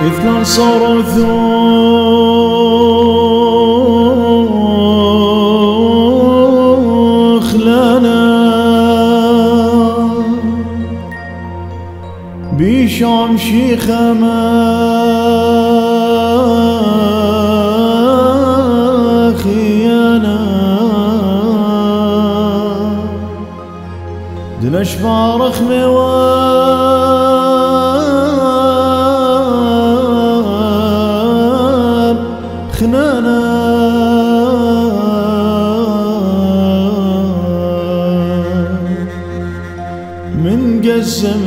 اثنان صاروا ثوخ لنا بيشام شيخة ما خيانا دلش بارخ مواب خنانا من قسم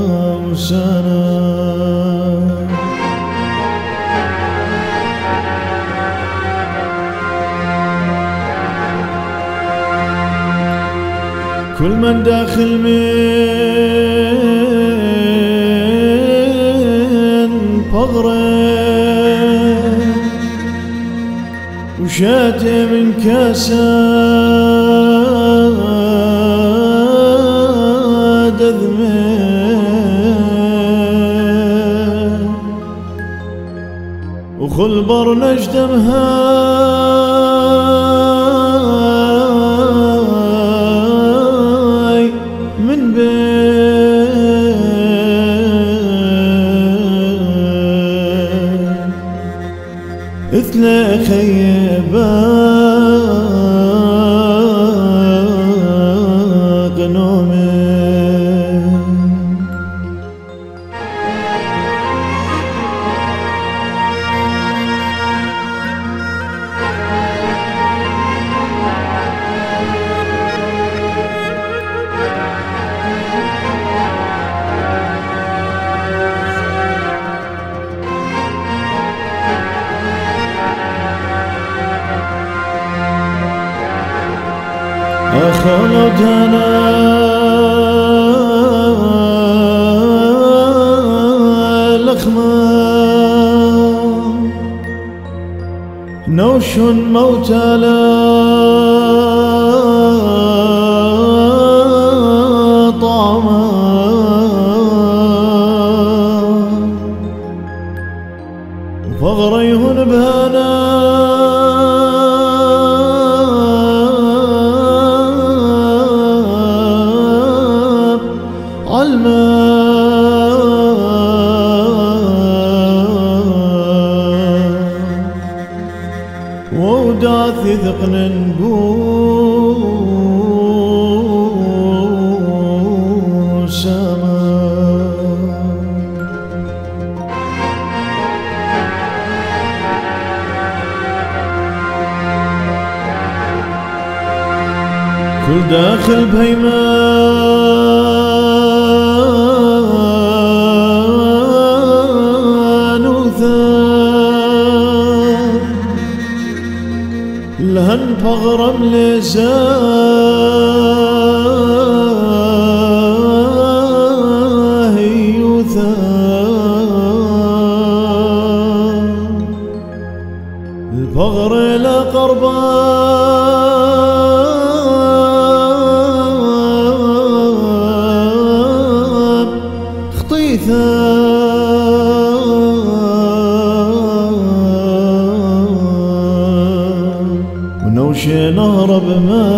لخمسنا كل من داخل من فغره وشاتي من كاسات ذمين وخلبر نجدمها من بين اثنى خيبات نومين خلدنا لخما نوش موتى لا طعما فغريهن بهنا وداثي ذقن بوسما كل داخل بهيمان وثان لهن فغرم لزاهي وثان الفغر لا قربان خطيثا ونوشي نهرب ما